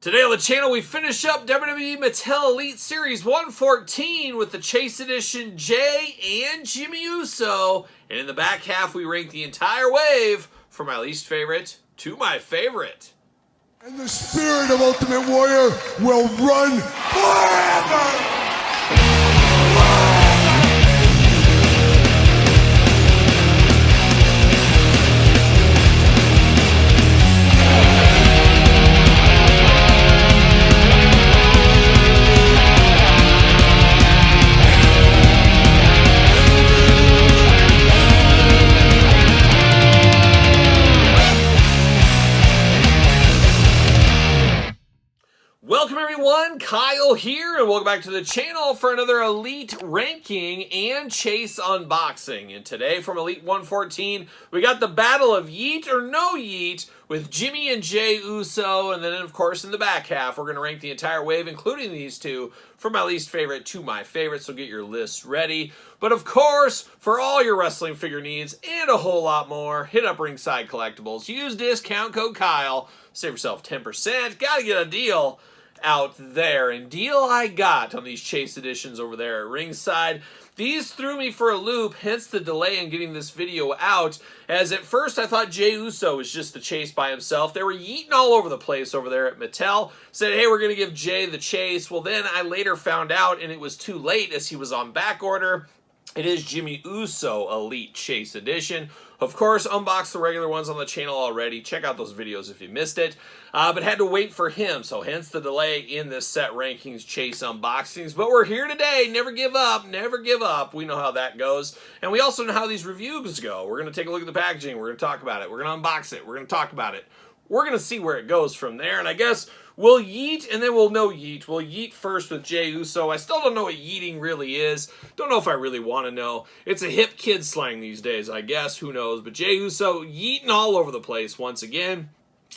Today on the channel, we finish up WWE Mattel Elite Series 114 with the Chase Edition Jey and Jimmy Uso. And in the back half, we rank the entire wave from my least favorite to my favorite. And the spirit of Ultimate Warrior will run forever! Welcome everyone, Kyle here, and welcome back to the channel for another Elite ranking and Chase unboxing. And today from Elite 114, we got the battle of Yeet or No Yeet with Jimmy and Jey Uso, and then of course in the back half, we're going to rank the entire wave, including these two, from my least favorite to my favorite, so get your lists ready. But of course, for all your wrestling figure needs and a whole lot more, hit up Ringside Collectibles. Use discount code Kyle, save yourself 10%. Gotta get a deal out there, and deal I got on these Chase editions over there at Ringside. These threw me for a loop, hence the delay in getting this video out, as at first I thought Jey Uso was just the Chase by himself. They were yeeting all over the place over there at Mattel. Said, hey, we're going to give Jey the Chase. Well, then I later found out, and it was too late as he was on back order. It is Jimmy Uso Elite Chase Edition. Of course, unboxed the regular ones on the channel already. Check out those videos if you missed it. But had to wait for him, so hence the delay in this set rankings Chase unboxings. But we're here today. Never give up. Never give up. We know how that goes. And we also know how these reviews go. We're going to take a look at the packaging. We're going to talk about it. We're going to unbox it. We're going to talk about it. We're going to see where it goes from there. And I guess we'll yeet and then we'll no yeet. We'll yeet first with Jey Uso. I still don't know what yeeting really is. Don't know if I really want to know. It's a hip kid slang these days, I guess. Who knows? But Jey Uso yeeting all over the place once again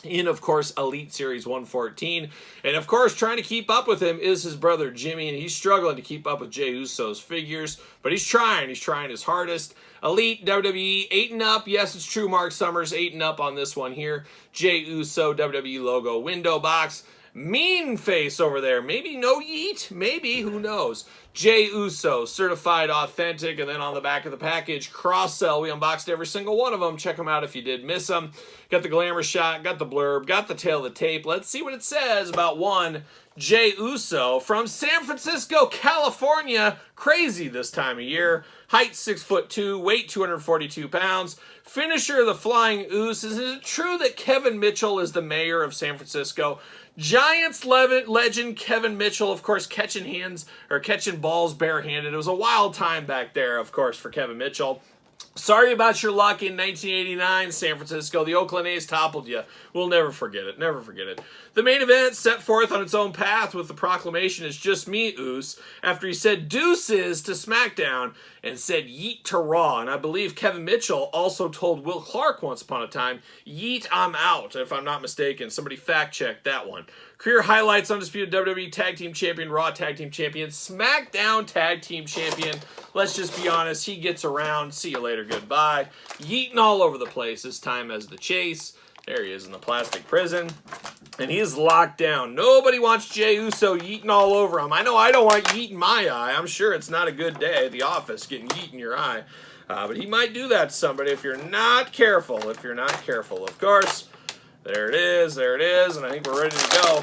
in, of course, Elite Series 114. And, of course, trying to keep up with him is his brother Jimmy, and he's struggling to keep up with Jey Uso's figures. But he's trying. He's trying his hardest. Elite WWE 8 and up. Yes, it's true. Mark Summers 8 and up on this one here. Jey Uso WWE logo window box. Mean face over there. Maybe no yeet. Maybe. Who knows? Jey Uso, certified authentic. And then on the back of the package, cross sell. We unboxed every single one of them. Check them out if you did miss them. Got the glamour shot. Got the blurb. Got the tail of the tape. Let's see what it says about one Jey Uso from San Francisco, California. Crazy this time of year. Height 6'2", weight 242 pounds. Finisher, the Flying Oos. Is it true that Kevin Mitchell is the mayor of San Francisco? Giants legend Kevin Mitchell, of course, catching balls barehanded. It was a wild time back there, of course, for Kevin Mitchell. Sorry about your luck in 1989, San Francisco. The Oakland A's toppled you. We'll never forget it. Never forget it. The main event set forth on its own path with the proclamation "It's just me, Oos," after he said deuces to SmackDown and said yeet to Raw. And I believe Kevin Mitchell also told Will Clark once upon a time, yeet, I'm out, if I'm not mistaken. Somebody fact-check that one. Career highlights: undisputed WWE Tag Team Champion, Raw Tag Team Champion, SmackDown Tag Team Champion. Let's just be honest, he gets around. See you later, goodbye. Yeeting all over the place, this time as the Chase. There he is in the plastic prison. And he is locked down. Nobody wants Jey Uso yeeting all over him. I know I don't want yeet in my eye. I'm sure it's not a good day at the office getting yeet in your eye. But he might do that to somebody if you're not careful. If you're not careful, of course. There it is. There it is. And I think we're ready to go.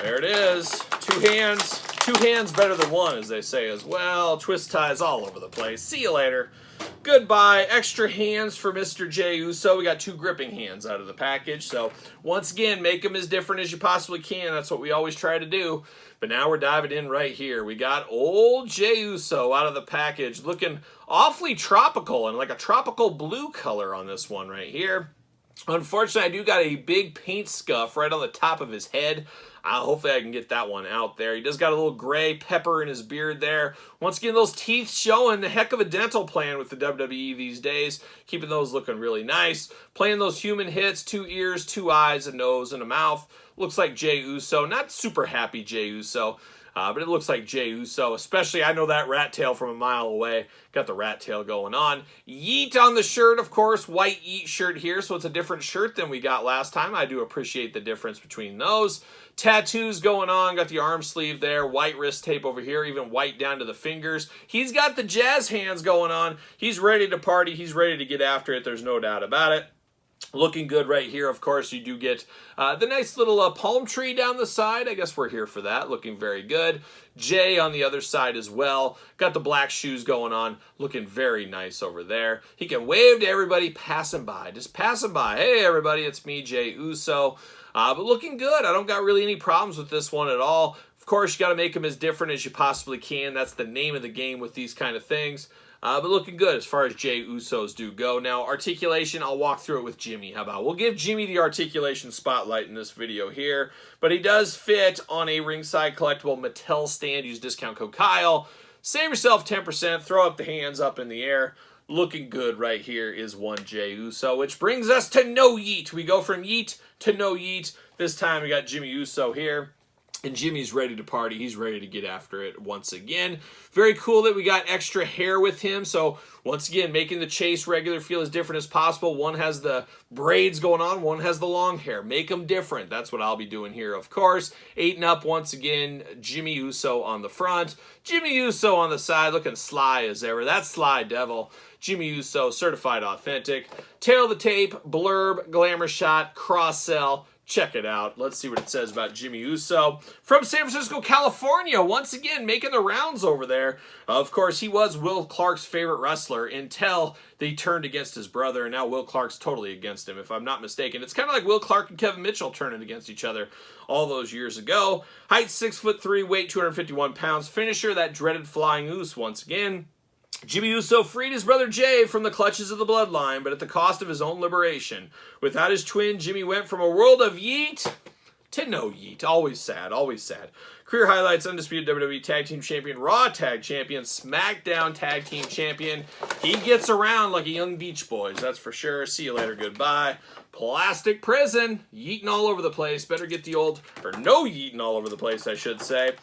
There it is. Two hands. Two hands better than one, as they say as well. Twist ties all over the place. See you later. Goodbye. Extra hands for Mr. Jey Uso. We got two gripping hands out of the package. So, once again, make them as different as you possibly can. That's what we always try to do. But now we're diving in right here. We got old Jey Uso out of the package, looking awfully tropical and like a tropical blue color on this one right here. Unfortunately, I do got a big paint scuff right on the top of his head. Hopefully I can get that one out there. He does got a little gray pepper in his beard there. Once again, those teeth showing the heck of a dental plan with the WWE these days. Keeping those looking really nice. Playing those human hits, 2 ears, 2 eyes, a nose, and a mouth. Looks like Jey Uso. Not super happy Jey Uso. But it looks like Jey Uso, especially I know that rat tail from a mile away. Got the rat tail going on. Yeet on the shirt, of course. White Yeet shirt here, so it's a different shirt than we got last time. I do appreciate the difference between those. Tattoos going on. Got the arm sleeve there. White wrist tape over here, even white down to the fingers. He's got the jazz hands going on. He's ready to party. He's ready to get after it. There's no doubt about it. Looking good right here. Of course, you do get the nice little palm tree down the side. I guess we're here for that. Looking very good. Jey on the other side as well. Got the black shoes going on. Looking very nice over there. He can wave to everybody passing by. Just passing by. Hey, everybody, it's me, Jey Uso. But looking good. I don't got really any problems with this one at all. Of course, you got to make them as different as you possibly can. That's the name of the game with these kind of things. But looking good as far as Jey Usos do go. Now, articulation, I'll walk through it with Jimmy. How about? We'll give Jimmy the articulation spotlight in this video here. But he does fit on a ringside collectible Mattel stand. Use discount code Kyle. Save yourself 10%. Throw up the hands up in the air. Looking good right here is one Jey Uso, which brings us to no yeet. We go from yeet to no yeet. This time we got Jimmy Uso here. And Jimmy's ready to party. He's ready to get after it once again. Very cool that we got extra hair with him. So once again, making the Chase regular feel as different as possible. One has the braids going on. One has the long hair. Make them different. That's what I'll be doing here, of course. 8 and up once again. Jimmy Uso on the front. Jimmy Uso on the side looking sly as ever. That's Sly Devil. Jimmy Uso, certified authentic. Tail of the tape, blurb, glamour shot, cross-sell. Check it out. Let's see what it says about Jimmy Uso. From San Francisco, California. Once again, making the rounds over there. Of course, he was Will Clark's favorite wrestler until they turned against his brother. And now Will Clark's totally against him, if I'm not mistaken. It's kind of like Will Clark and Kevin Mitchell turning against each other all those years ago. Height 6'3", weight 251 pounds. Finisher, that dreaded flying oos once again. Jimmy Uso freed his brother Jey from the clutches of the bloodline, but at the cost of his own liberation. Without his twin, Jimmy went from a world of yeet to no yeet. Always sad, always sad. Career highlights: undisputed WWE Tag Team Champion, Raw Tag Champion, SmackDown Tag Team Champion. He gets around like a young Beach Boys, that's for sure. See you later, goodbye. Plastic prison, yeeting all over the place. Better get the old, or no yeeting all over the place, I should say.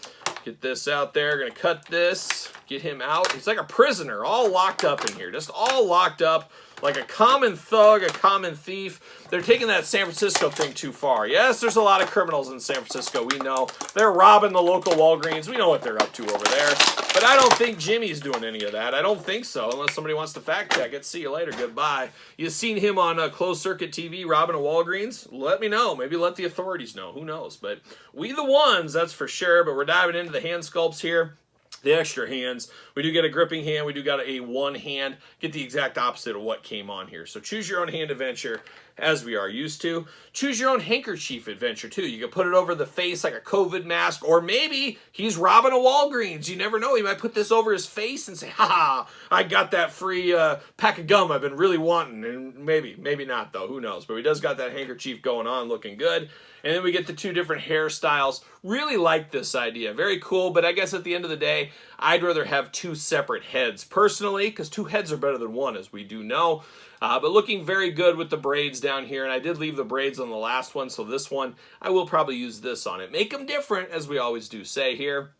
Get this out there, gonna cut this, get him out. He's like a prisoner, all locked up in here, just all locked up like a common thug, a common thief. They're taking that San Francisco thing too far. Yes, there's a lot of criminals in San Francisco, we know. They're robbing the local Walgreens, we know what they're up to over there. But I don't think Jimmy's doing any of that. I don't think so, unless somebody wants to fact check it. See you later, goodbye. You seen him on closed circuit TV robbing a Walgreens? Let me know. Maybe let the authorities know. Who knows? But we the ones, that's for sure. But we're diving into the hand sculpts here. The extra hands. We do get a gripping hand. We do got a one hand. Get the exact opposite of what came on here. So choose your own hand adventure, as we are used to. Choose your own handkerchief adventure, too. You can put it over the face like a COVID mask, or maybe he's robbing a Walgreens. You never know. He might put this over his face and say, ha, I got that free pack of gum I've been really wanting. And maybe not, though. Who knows? But he does got that handkerchief going on, looking good. And then we get the 2 different hairstyles. Really like this idea. Very cool, but I guess at the end of the day, I'd rather have 2 separate heads personally, because 2 heads are better than 1, as we do know. But looking very good with the braids down here, and I did leave the braids on the last one, so this one, I will probably use this on it. Make them different, as we always do say here.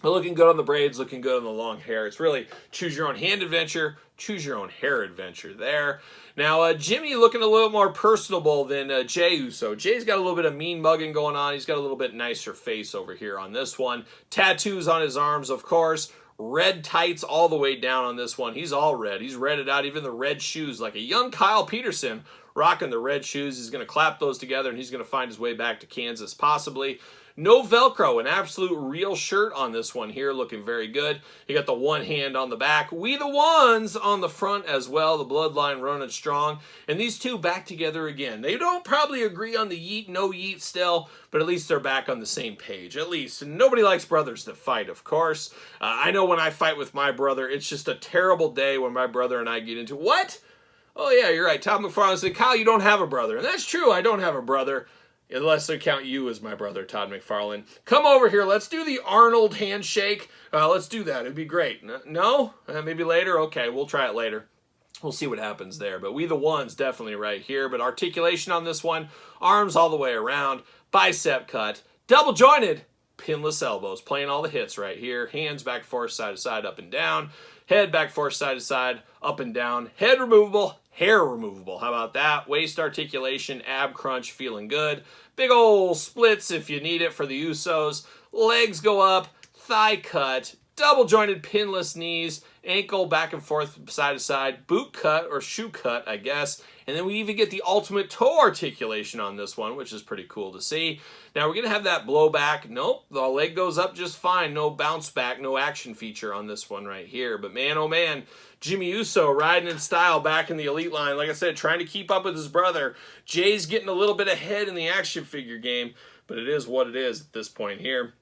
But looking good on the braids, looking good on the long hair. It's really choose your own hand adventure, choose your own hair adventure there. Now, Jimmy looking a little more personable than Jey Uso. Jey's got a little bit of mean mugging going on. He's got a little bit nicer face over here on this one. Tattoos on his arms, of course. Red tights all the way down on this one. He's all red. He's redded out, even the red shoes, like a young Kyle Peterson rocking the red shoes. He's going to clap those together, and he's going to find his way back to Kansas, possibly. No Velcro, an absolute real shirt on this one here, looking very good. You got the one hand on the back. We the ones on the front as well, the bloodline running strong. And these 2 back together again. They don't probably agree on the yeet, no yeet still, but at least they're back on the same page, at least. And nobody likes brothers that fight, of course. I know when I fight with my brother, it's just a terrible day when my brother and I get into, what? Oh yeah, you're right. Todd McFarlane said, Kyle, you don't have a brother. And that's true, I don't have a brother. Unless I count you as my brother, Todd McFarlane. Come over here. Let's do the Arnold handshake. Let's do that. It'd be great. No? Maybe later? Okay, we'll try it later. We'll see what happens there. But we the ones definitely right here. But articulation on this one. Arms all the way around. Bicep cut. Double jointed. pinless elbows, playing all the hits right here. Hands back and forth, side to side, up and down. Head back and forth, side to side, up and down. Head removable, hair removable. How about that? Waist articulation, ab crunch, feeling good. Big ol' splits if you need it for the Usos. Legs go up, thigh cut, double jointed pinless knees, ankle back and forth, side to side, boot cut or shoe cut, I guess. And then we even get the ultimate toe articulation on this one, which is pretty cool to see. Now we're going to have that blowback. Nope, the leg goes up just fine. No bounce back, no action feature on this one right here. But man, oh man, Jimmy Uso riding in style back in the Elite line. Like I said, trying to keep up with his brother. Jay's getting a little bit ahead in the action figure game, but it is what it is at this point here.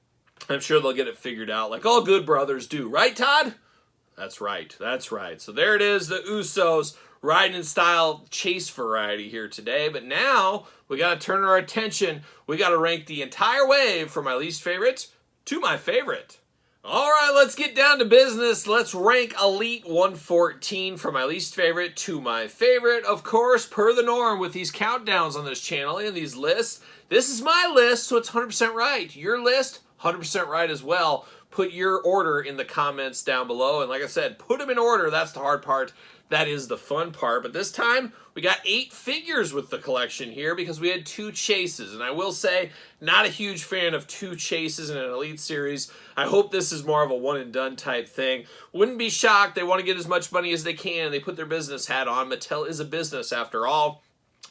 I'm sure they'll get it figured out like all good brothers do. Right, Todd? That's right. That's right. So there it is, the Usos riding in style chase variety here today. But now we got to turn our attention. We got to rank the entire wave from my least favorite to my favorite. All right, let's get down to business. Let's rank Elite 114 from my least favorite to my favorite. Of course, per the norm with these countdowns on this channel and these lists, this is my list, so it's 100% right. Your list, 100% right as well. Put your order in the comments down below. And like I said, put them in order. That's the hard part. That is the fun part. But this time, we got 8 figures with the collection here because we had 2 chases. And I will say, not a huge fan of 2 chases in an Elite series. I hope this is more of a one-and-done type thing. Wouldn't be shocked. They want to get as much money as they can. They put their business hat on. Mattel is a business after all.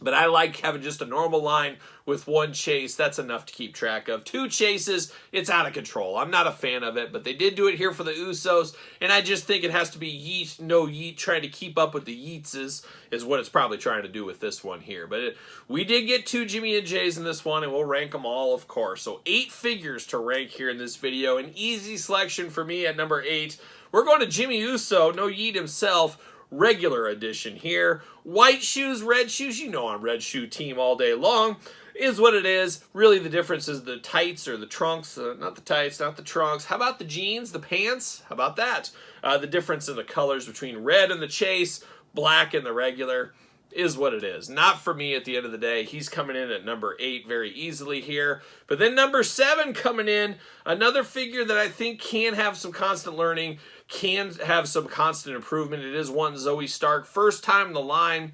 But I like having just a normal line with 1 chase. That's enough to keep track of. 2 chases, it's out of control. I'm not a fan of it, but they did do it here for the Usos, and I just think it has to be yeet, no yeet, trying to keep up with the yeetses is what it's probably trying to do with this one here. But we did get 2 Jimmy and Jays in this one, and we'll rank them all, of course. So 8 figures to rank here in this video. An easy selection for me at number 8. We're going to Jimmy Uso, no yeet himself, regular edition here. White shoes, red shoes, you know I'm red shoe team all day long, is what it is. Really the difference is the tights or the trunks, not the tights, not the trunks. How about the jeans, the pants? How about that? The difference in the colors between red and the chase, black and the regular is what it is. Not for me at the end of the day. He's coming in at number 8 very easily here. But then number 7 coming in, another figure that I think can have some constant learning, can have some constant improvement. It is one Zoe Stark. First time in the line.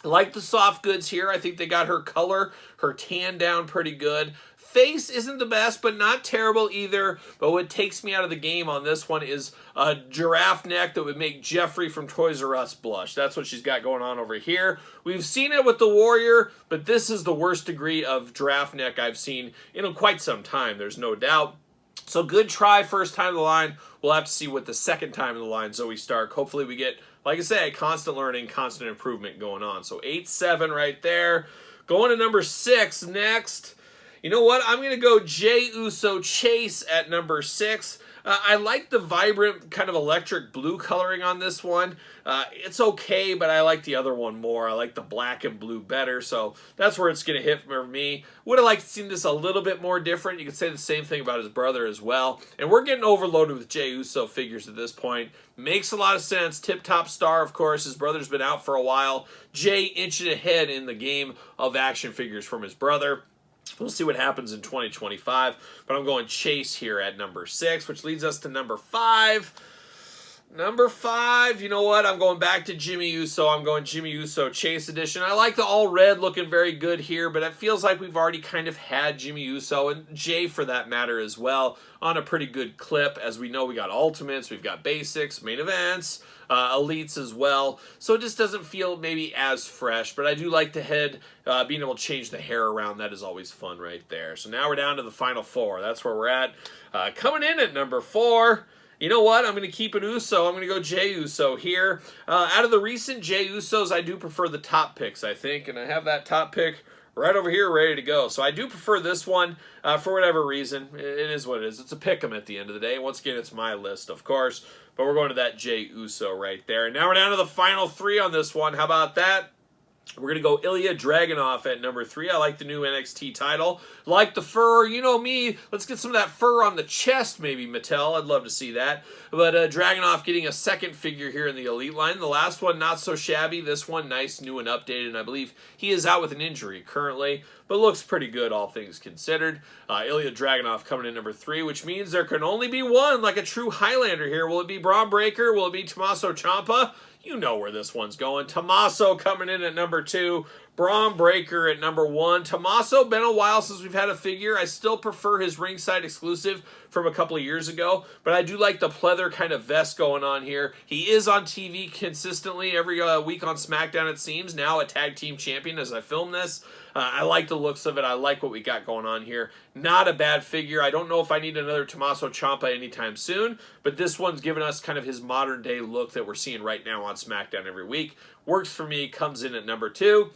I like the soft goods here. I think they got her color, her tan down pretty good. Face isn't the best, but not terrible either. But what takes me out of the game on this one is a giraffe neck that would make Jeffrey from Toys R Us blush. That's what she's got going on over here. We've seen it with the Warrior, but this is the worst degree of giraffe neck I've seen in quite some time, there's no doubt. So good try first time in the line. We'll have to see what the second time in the line, Zoe Stark. Hopefully we get, like I say, constant learning, constant improvement going on. So 8-7 right there. Going to number 6 next. You know what? I'm going to go Jey Uso Chase at number 6. I like the vibrant kind of electric blue coloring on this one. It's okay, but I like the other one more. I like the black and blue better, so that's where it's going to hit for me. Would have liked to see this a little bit more different. You could say the same thing about his brother as well. And we're getting overloaded with Jey Uso figures at this point. Makes a lot of sense. Tip-top star, of course. His brother's been out for a while. Jey inching ahead in the game of action figures from his brother. We'll see what happens in 2025, but I'm going Chase here at number 6, which leads us to number 5. Number 5, you know what? I'm going back to Jimmy Uso. I'm going Jimmy Uso Chase Edition. I like the all red looking very good here, but it feels like we've already kind of had Jimmy Uso, and Jay for that matter as well, on a pretty good clip. As we know, we got Ultimates, we've got Basics, Main Events, Elites as well. So it just doesn't feel maybe as fresh, but I do like the head, being able to change the hair around. That is always fun right there. So now we're down to the final 4. That's where we're at. Coming in at number 4, you know what? I'm going to keep it Uso. I'm going to go Jey Uso here. Out of the recent Jey Usos, I do prefer the top picks, I think. And I have that top pick right over here ready to go. So I do prefer this one for whatever reason. It is what it is. It's a pick 'em at the end of the day. Once again, it's my list, of course. But we're going to that Jey Uso right there. And now we're down to the final 3 on this one. How about that? We're going to go Ilya Dragunov at number 3. I like the new NXT title. Like the fur. You know me. Let's get some of that fur on the chest, maybe, Mattel. I'd love to see that. But Dragunov getting a second figure here in the Elite line. The last one, not so shabby. This one, nice, new, and updated. And I believe he is out with an injury currently, but looks pretty good, all things considered. Ilya Dragunov coming in number 3, which means there can only be one, like a true Highlander here. Will it be Braun Breaker? Will it be Tommaso Ciampa? You know where this one's going. Tommaso coming in at number 2. Braun Breaker at number 1. Tommaso, been a while since we've had a figure. I still prefer his ringside exclusive from a couple of years ago, but I do like the pleather kind of vest going on here. He is on TV consistently every week on SmackDown, it seems. Now a tag team champion as I film this. I like the looks of it. I like what we got going on here. Not a bad figure. I don't know if I need another Tommaso Ciampa anytime soon, but this one's giving us kind of his modern day look that we're seeing right now on SmackDown every week. Works for me, comes in at number 2.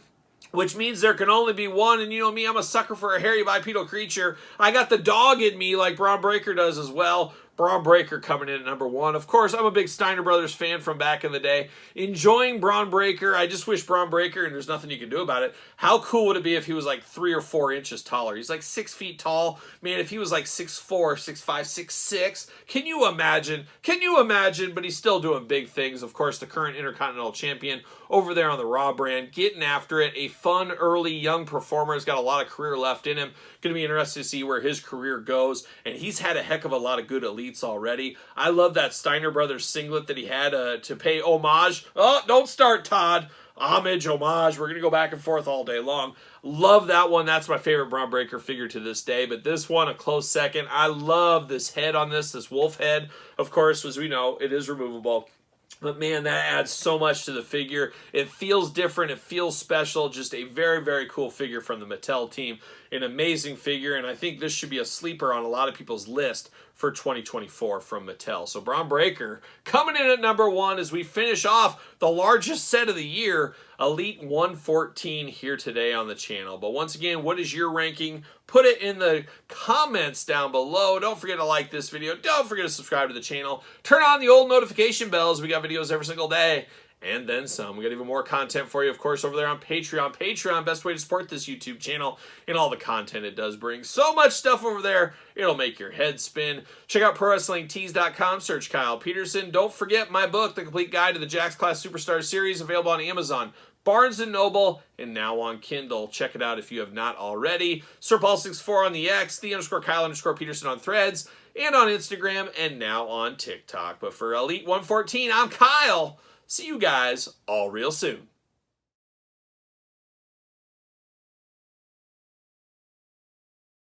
Which means there can only be one, and you know me, I'm a sucker for a hairy bipedal creature. I got the dog in me like Braun Breaker does as well. Braun Breaker coming in at number 1. Of course, I'm a big Steiner Brothers fan from back in the day. Enjoying Braun Breaker. I just wish Braun Breaker, and there's nothing you can do about it, how cool would it be if he was like 3 or 4 inches taller? He's like 6 feet tall. Man, if he was like 6'4", 6'5", 6'6", can you imagine? Can you imagine? But he's still doing big things. Of course, the current Intercontinental Champion over there on the Raw brand, getting after it. A fun, early, young performer. He's got a lot of career left in him. Going to be interested to see where his career goes. And he's had a heck of a lot of good elites already. I love that Steiner Brothers singlet that he had to pay homage. Oh, don't start, Todd. Homage, homage. We're going to go back and forth all day long. Love that one. That's my favorite Braun Breaker figure to this day. But this one, a close second. I love this head on this wolf head. Of course, as we know, it is removable. But man, that adds so much to the figure. It feels different. It feels special. Just a very, very cool figure from the Mattel team. An amazing figure, and I think this should be a sleeper on a lot of people's list for 2024 from Mattel. So Braun Breaker coming in at number 1 as we finish off the largest set of the year, Elite 114 here today on the channel. But once again, what is your ranking? Put it in the comments down below. Don't forget to like this video. Don't forget to subscribe to the channel. Turn on the old notification bells. We got videos every single day. And then some. We got even more content for you, of course, over there on Patreon. Patreon, best way to support this YouTube channel and all the content it does bring. So much stuff over there, it'll make your head spin. Check out ProWrestlingTees.com, search Kyle Peterson. Don't forget my book, The Complete Guide to the Jakks Class Superstar Series, available on Amazon, Barnes & Noble, and now on Kindle. Check it out if you have not already. SirPaul64 on the X, _Kyle_Peterson on Threads, and on Instagram, and now on TikTok. But for Elite 114, I'm Kyle. See you guys all real soon.